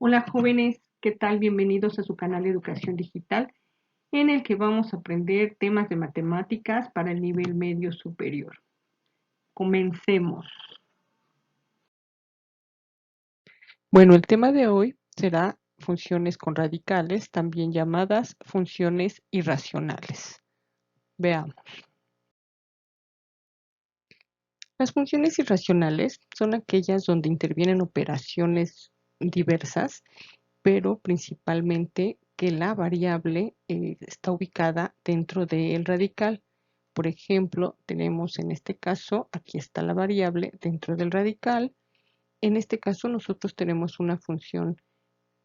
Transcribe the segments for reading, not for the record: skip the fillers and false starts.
Hola jóvenes, ¿qué tal? Bienvenidos a su canal de Educación Digital, en el que vamos a aprender temas de matemáticas para el nivel medio superior. Comencemos. Bueno, el tema de hoy será funciones con radicales, también llamadas funciones irracionales. Veamos. Las funciones irracionales son aquellas donde intervienen operaciones diversas, pero principalmente que la variable está ubicada dentro del radical. Por ejemplo, tenemos en este caso, aquí está la variable dentro del radical. En este caso nosotros tenemos una función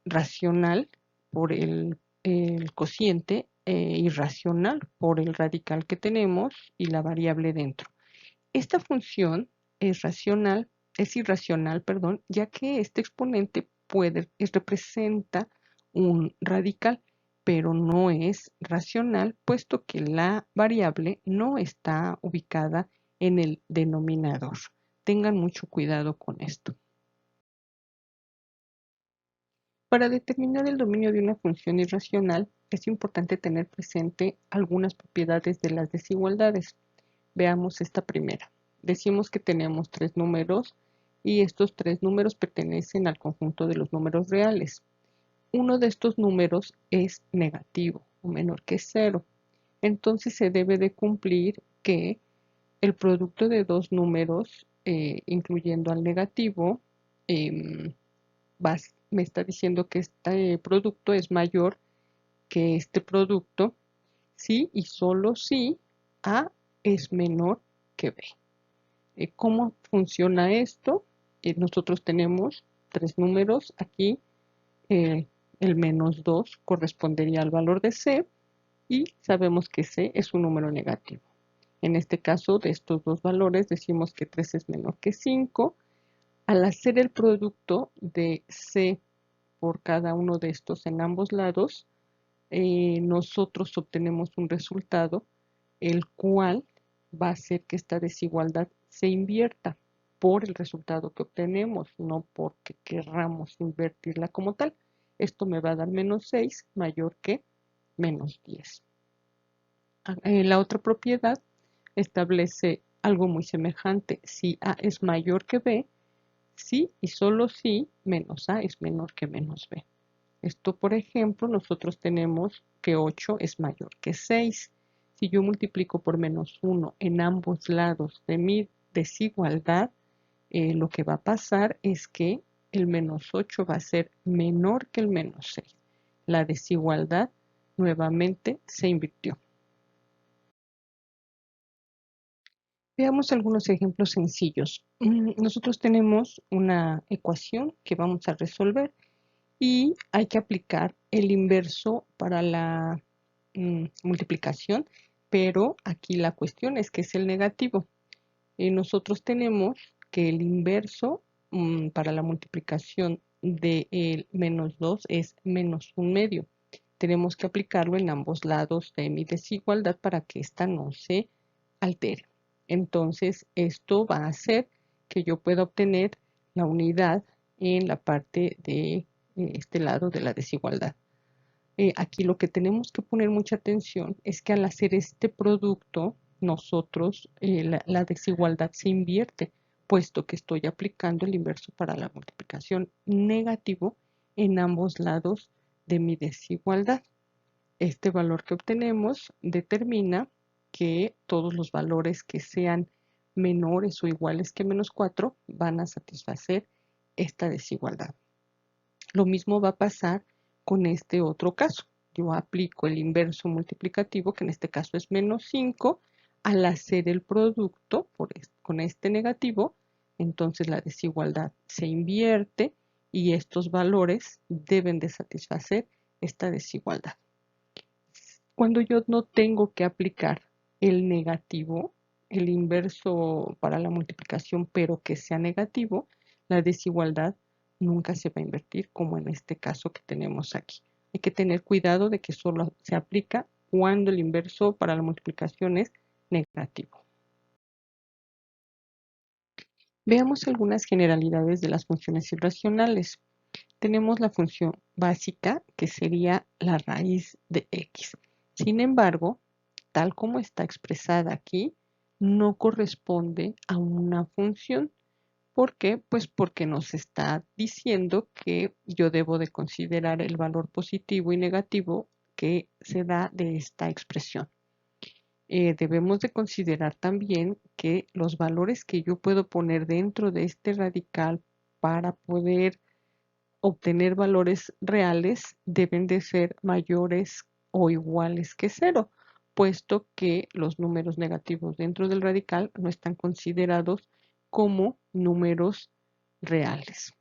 racional por el cociente irracional por el radical que tenemos y la variable dentro. Esta función es irracional, perdón, ya que este exponente representa un radical, pero no es racional, puesto que la variable no está ubicada en el denominador. Tengan mucho cuidado con esto. Para determinar el dominio de una función irracional, es importante tener presente algunas propiedades de las desigualdades. Veamos esta primera. Decimos que tenemos tres números y estos tres números pertenecen al conjunto de los números reales. Uno de estos números es negativo o menor que 0. Entonces se debe de cumplir que el producto de dos números, incluyendo al negativo, me está diciendo que este producto es mayor que este producto si y solo si A es menor que B. ¿Cómo funciona esto? Nosotros tenemos tres números aquí. El menos 2 correspondería al valor de C y sabemos que C es un número negativo. En este caso, de estos dos valores, decimos que 3 es menor que 5. Al hacer el producto de C por cada uno de estos en ambos lados, nosotros obtenemos un resultado, el cual va a hacer que esta desigualdad se invierta por el resultado que obtenemos, no porque querramos invertirla como tal. Esto me va a dar menos 6 mayor que menos 10. La otra propiedad establece algo muy semejante. Si A es mayor que B, si y solo si menos A es menor que menos B. Esto, por ejemplo, nosotros tenemos que 8 es mayor que 6. Si yo multiplico por menos 1 en ambos lados de mi desigualdad, lo que va a pasar es que el menos 8 va a ser menor que el menos 6. La desigualdad nuevamente se invirtió. Veamos algunos ejemplos sencillos. Nosotros tenemos una ecuación que vamos a resolver y hay que aplicar el inverso para la multiplicación, pero aquí la cuestión es que es el negativo. Nosotros tenemos que el inverso para la multiplicación de menos 2 es menos 1/2. Tenemos que aplicarlo en ambos lados de mi desigualdad para que ésta no se altere. Entonces, esto va a hacer que yo pueda obtener la unidad en la parte de este lado de la desigualdad. Aquí lo que tenemos que poner mucha atención es que al hacer este producto, nosotros, la desigualdad se invierte, puesto que estoy aplicando el inverso para la multiplicación negativo en ambos lados de mi desigualdad. Este valor que obtenemos determina que todos los valores que sean menores o iguales que menos 4 van a satisfacer esta desigualdad. Lo mismo va a pasar con este otro caso. Yo aplico el inverso multiplicativo, que en este caso es menos 5, al hacer el producto con este negativo, entonces la desigualdad se invierte y estos valores deben de satisfacer esta desigualdad. Cuando yo no tengo que aplicar el negativo, el inverso para la multiplicación, pero que sea negativo, la desigualdad nunca se va a invertir como en este caso que tenemos aquí. Hay que tener cuidado de que solo se aplica cuando el inverso para la multiplicación es negativo. Veamos algunas generalidades de las funciones irracionales. tenemos la función básica que sería la raíz de x. Sin embargo, tal como está expresada aquí, no corresponde a una función. ¿Por qué? Pues porque nos está diciendo que yo debo de considerar el valor positivo y negativo que se da de esta expresión. Debemos de considerar también que los valores que yo puedo poner dentro de este radical para poder obtener valores reales deben de ser mayores o iguales que cero, puesto que los números negativos dentro del radical no están considerados como números reales.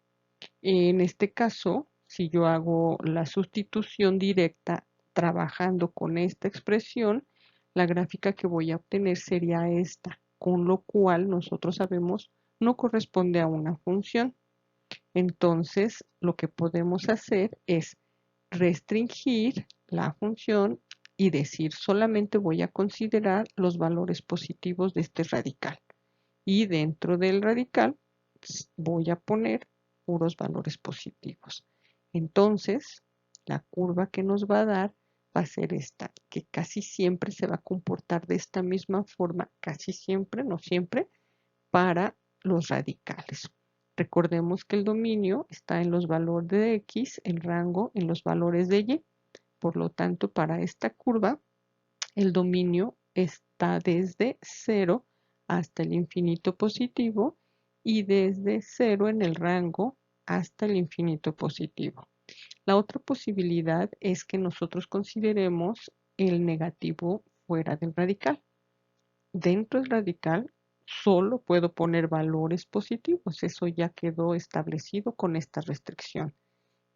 En este caso, si yo hago la sustitución directa trabajando con esta expresión, la gráfica que voy a obtener sería esta, con lo cual nosotros sabemos no corresponde a una función. Entonces, lo que podemos hacer es restringir la función y decir solamente voy a considerar los valores positivos de este radical. Y dentro del radical voy a poner puros valores positivos. Entonces, la curva que nos va a dar va a ser esta, que casi siempre se va a comportar de esta misma forma, casi siempre, no siempre, para los radicales. Recordemos que el dominio está en los valores de x, el rango en los valores de y. Por lo tanto, para esta curva, el dominio está desde 0 hasta el infinito positivo y desde 0 en el rango hasta el infinito positivo. La otra posibilidad es que nosotros consideremos el negativo fuera del radical. Dentro del radical solo puedo poner valores positivos, eso ya quedó establecido con esta restricción.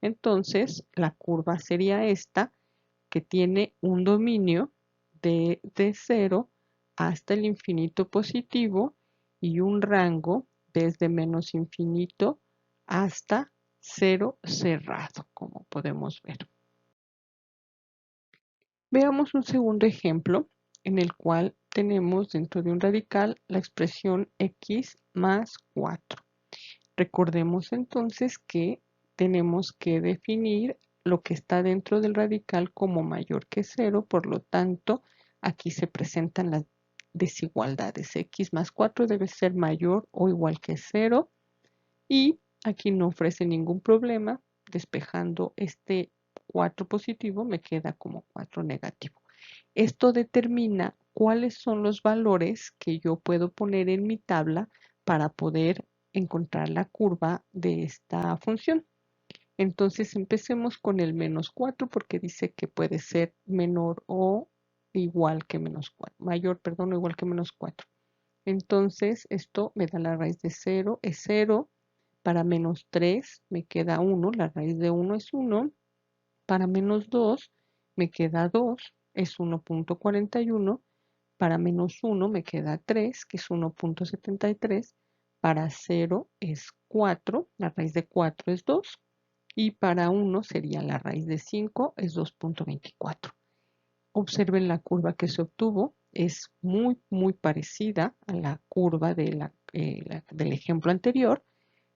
Entonces, la curva sería esta, que tiene un dominio de 0 hasta el infinito positivo y un rango desde menos infinito hasta 0 cerrado, como podemos ver. Veamos un segundo ejemplo en el cual tenemos dentro de un radical la expresión x más 4. Recordemos entonces que tenemos que definir lo que está dentro del radical como mayor que 0, por lo tanto, aquí se presentan las desigualdades. X más 4 debe ser mayor o igual que 0 y aquí no ofrece ningún problema. Despejando este 4 positivo me queda como 4 negativo. Esto determina cuáles son los valores que yo puedo poner en mi tabla para poder encontrar la curva de esta función. Entonces empecemos con el menos 4 porque dice que puede ser menor o igual que menos 4, mayor, perdón, o igual que menos 4. Entonces esto me da la raíz de 0, es 0. Para menos 3 me queda 1, la raíz de 1 es 1. Para menos 2 me queda 2, es 1.41. Para menos 1 me queda 3, que es 1.73. Para 0 es 4, la raíz de 4 es 2. Y para 1 sería la raíz de 5, es 2.24. Observen la curva que se obtuvo, es muy parecida a la curva del ejemplo anterior.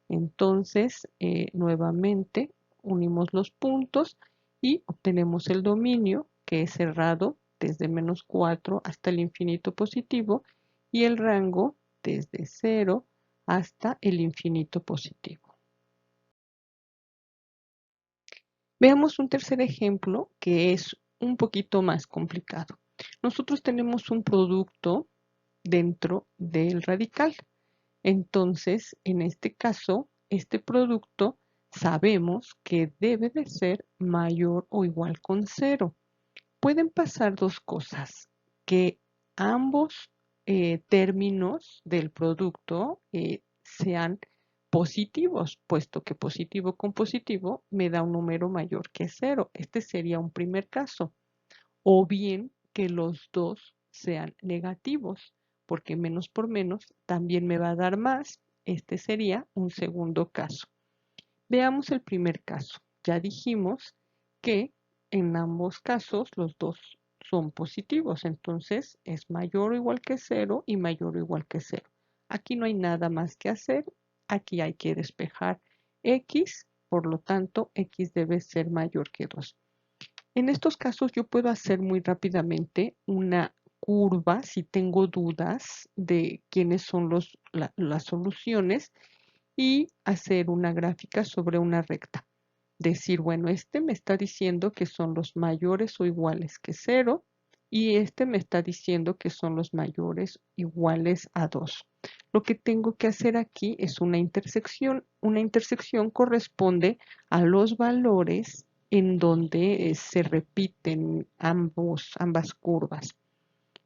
Entonces, nuevamente unimos los puntos y obtenemos el dominio, que es cerrado desde menos 4 hasta el infinito positivo y el rango desde 0 hasta el infinito positivo. Veamos un tercer ejemplo que es un poquito más complicado. Nosotros tenemos un producto dentro del radical. Entonces, en este caso, este producto sabemos que debe de ser mayor o igual con 0. Pueden pasar dos cosas, que ambos términos del producto sean positivos, puesto que positivo con positivo me da un número mayor que 0. Este sería un primer caso. O bien que los dos sean negativos, porque menos por menos también me va a dar más. Este sería un segundo caso. Veamos el primer caso. Ya dijimos que en ambos casos los dos son positivos, entonces es mayor o igual que 0 y mayor o igual que 0. Aquí no hay nada más que hacer, aquí hay que despejar x por lo tanto x debe ser mayor que 2. En estos casos yo puedo hacer muy rápidamente una curva si tengo dudas de quiénes son las soluciones y hacer una gráfica sobre una recta. Decir, bueno, este me está diciendo que son los mayores o iguales que 0 y este me está diciendo que son los mayores iguales a 2. Lo que tengo que hacer aquí es una intersección. Una intersección corresponde a los valores en donde se repiten ambas curvas.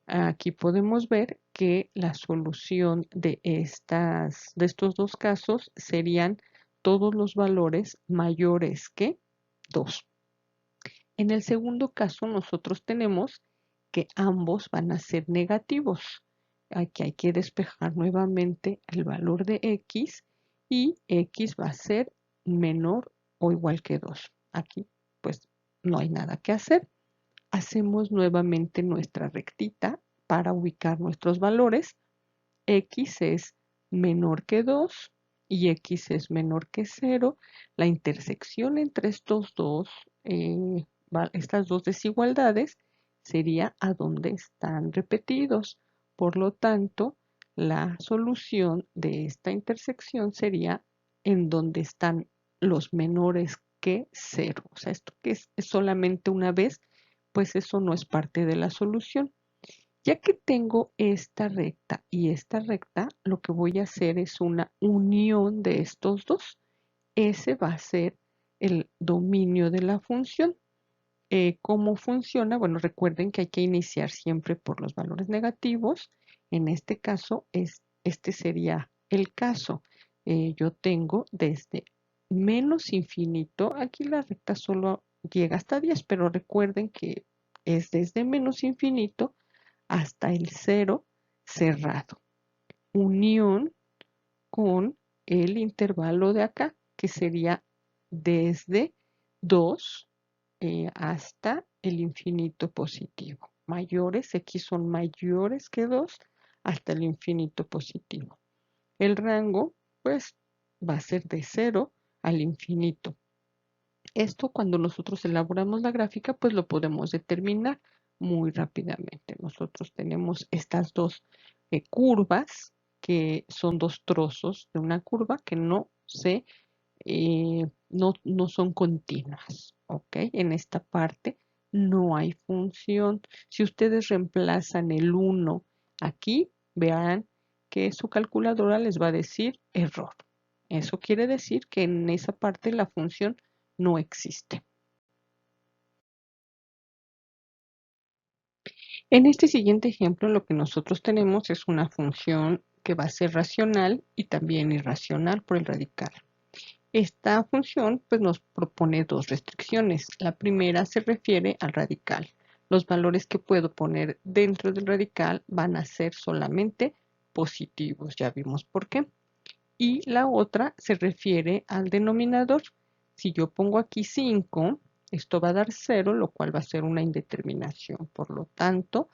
Aquí podemos ver que la solución de estos dos casos serían todos los valores mayores que 2. En el segundo caso, nosotros tenemos que ambos van a ser negativos. Aquí hay que despejar nuevamente el valor de x y x va a ser menor o igual que 2. Aquí pues no hay nada que hacer. Hacemos nuevamente nuestra rectita para ubicar nuestros valores. X es menor que 2 y x es menor que 0. La intersección entre estas dos desigualdades sería a donde están repetidos. Por lo tanto, la solución de esta intersección sería en donde están los menores que 0. O sea, esto que es solamente una vez, pues eso no es parte de la solución. Ya que tengo esta recta y esta recta, lo que voy a hacer es una unión de estos dos. Ese va a ser el dominio de la función. ¿Cómo funciona? Bueno, recuerden que hay que iniciar siempre por los valores negativos. En este caso, este sería el caso. Yo tengo desde menos infinito, aquí la recta solo llega hasta 10, pero recuerden que es desde menos infinito hasta el 0 cerrado. Unión con el intervalo de acá, que sería desde 2 hasta el infinito positivo. Mayores, x son mayores que 2 hasta el infinito positivo. El rango, pues, va a ser de 0 al infinito. Esto cuando nosotros elaboramos la gráfica, pues lo podemos determinar muy rápidamente. Nosotros tenemos estas dos curvas, que son dos trozos de una curva que no son continuas, ¿ok? En esta parte no hay función. Si ustedes reemplazan el 1 aquí, verán que su calculadora les va a decir error. Eso quiere decir que en esa parte la función no existe. En este siguiente ejemplo, lo que nosotros tenemos es una función que va a ser racional y también irracional por el radical. Esta función pues, nos propone dos restricciones. La primera se refiere al radical. Los valores que puedo poner dentro del radical van a ser solamente positivos. Ya vimos por qué. Y la otra se refiere al denominador. Si yo pongo aquí 5, esto va a dar 0, lo cual va a ser una indeterminación. Por lo tanto,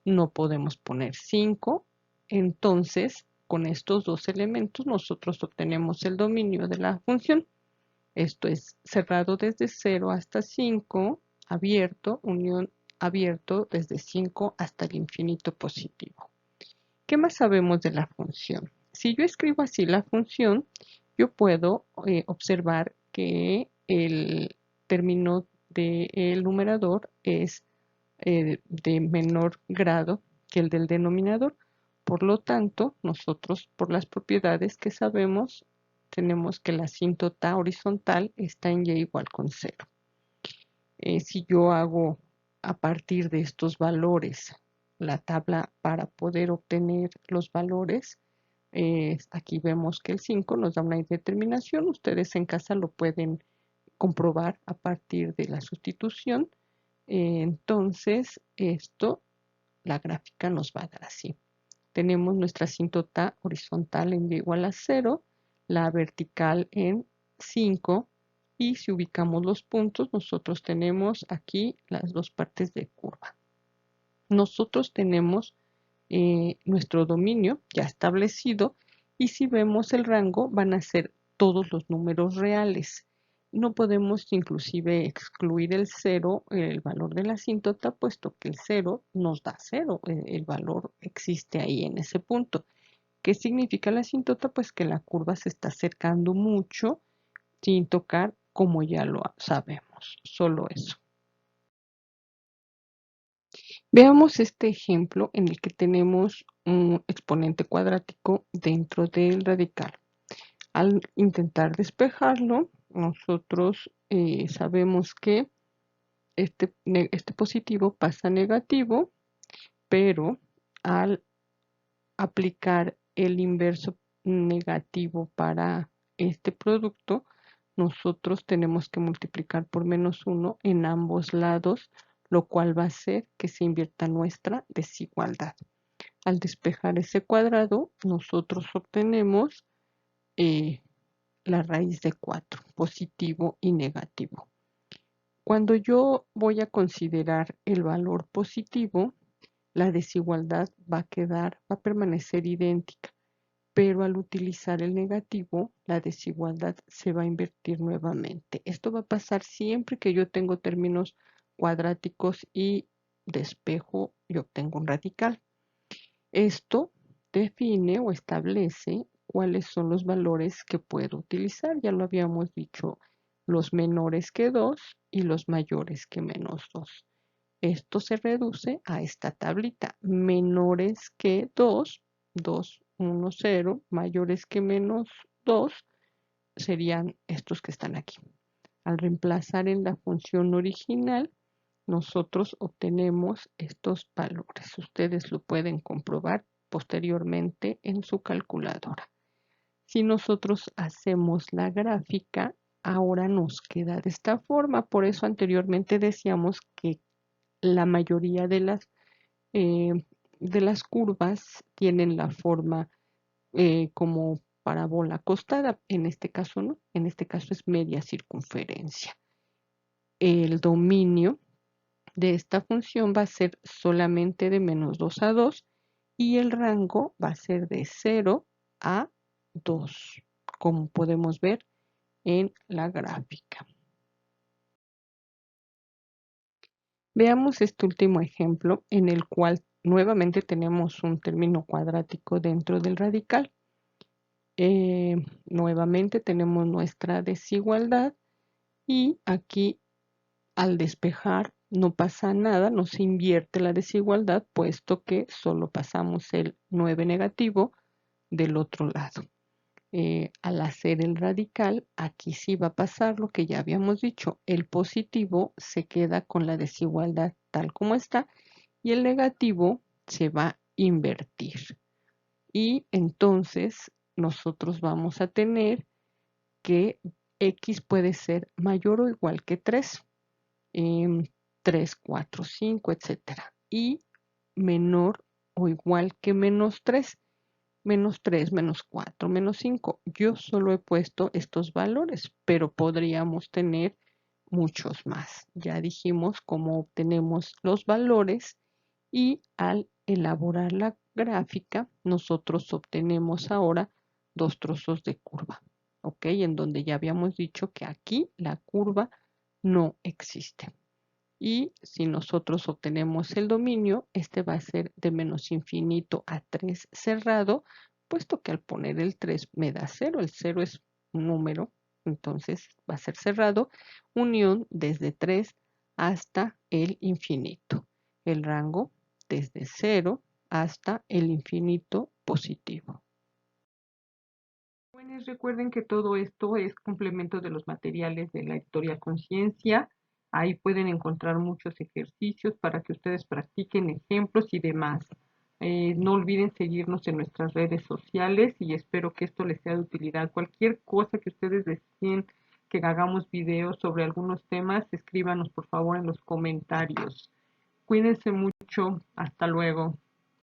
no podemos poner 5. Entonces, con estos dos elementos, nosotros obtenemos el dominio de la función. Esto es cerrado desde 0 hasta 5, abierto, unión abierto desde 5 hasta el infinito positivo. ¿Qué más sabemos de la función? Si yo escribo así la función, yo puedo observar que el término del numerador es de menor grado que el del denominador. Por lo tanto, nosotros, por las propiedades que sabemos, tenemos que la asíntota horizontal está en y igual con 0. Si yo hago a partir de estos valores la tabla para poder obtener los valores, aquí vemos que el 5 nos da una indeterminación. Ustedes en casa lo pueden comprobar a partir de la sustitución. Entonces, la gráfica nos va a dar así. Tenemos nuestra asíntota horizontal en y igual a 0, la vertical en 5, y si ubicamos los puntos, nosotros tenemos aquí las dos partes de curva. Nosotros tenemos nuestro dominio ya establecido, y si vemos el rango van a ser todos los números reales. no podemos inclusive excluir el 0, el valor de la asíntota, puesto que el 0 nos da 0, el valor existe ahí en ese punto. ¿Qué significa la asíntota? Pues que la curva se está acercando mucho sin tocar, como ya lo sabemos, solo eso. Veamos este ejemplo en el que tenemos un exponente cuadrático dentro del radical. Al intentar despejarlo, nosotros sabemos que este positivo pasa a negativo, pero al aplicar el inverso negativo para este producto, nosotros tenemos que multiplicar por -1 en ambos lados, lo cual va a hacer que se invierta nuestra desigualdad. Al despejar ese cuadrado, nosotros obtenemos la raíz de 4, positivo y negativo. Cuando yo voy a considerar el valor positivo, la desigualdad va a permanecer idéntica, pero al utilizar el negativo, la desigualdad se va a invertir nuevamente. Esto va a pasar siempre que yo tengo términos cuadráticos y despejo y obtengo un radical. Esto define o establece cuáles son los valores que puedo utilizar. Ya lo habíamos dicho, los menores que 2 y los mayores que -2. Esto se reduce a esta tablita. Menores que 2, 2, 1, 0. Mayores que -2 serían estos que están aquí. Al reemplazar en la función original, nosotros obtenemos estos valores. Ustedes lo pueden comprobar posteriormente en su calculadora. Si nosotros hacemos la gráfica, ahora nos queda de esta forma. Por eso anteriormente decíamos que la mayoría de las curvas tienen la forma como parábola acostada. En este caso no, en este caso es media circunferencia. El dominio de esta función va a ser solamente de -2 a 2 y el rango va a ser de 0 a 2, como podemos ver en la gráfica. Veamos este último ejemplo en el cual nuevamente tenemos un término cuadrático dentro del radical. Nuevamente tenemos nuestra desigualdad y aquí al despejar no pasa nada, no se invierte la desigualdad, puesto que solo pasamos el 9 negativo del otro lado. Al hacer el radical, aquí sí va a pasar lo que ya habíamos dicho, el positivo se queda con la desigualdad tal como está y el negativo se va a invertir. Y entonces nosotros vamos a tener que x puede ser mayor o igual que 3. 3, 4, 5, etcétera. Y menor o igual que -3, -3, -4, -5. Yo solo he puesto estos valores, pero podríamos tener muchos más. Ya dijimos cómo obtenemos los valores y al elaborar la gráfica, nosotros obtenemos ahora dos trozos de curva, ¿ok? En donde ya habíamos dicho que aquí la curva no existe. Y si nosotros obtenemos el dominio, este va a ser de -infinito a 3 cerrado, puesto que al poner el 3 me da 0, el 0 es un número, entonces va a ser cerrado, unión desde 3 hasta el infinito. El rango desde 0 hasta el infinito positivo. Recuerden que todo esto es complemento de los materiales de la historia conciencia. Ahí pueden encontrar muchos ejercicios para que ustedes practiquen ejemplos y demás. No olviden seguirnos en nuestras redes sociales y espero que esto les sea de utilidad. Cualquier cosa que ustedes deseen que hagamos videos sobre algunos temas, escríbanos por favor en los comentarios. Cuídense mucho. Hasta luego.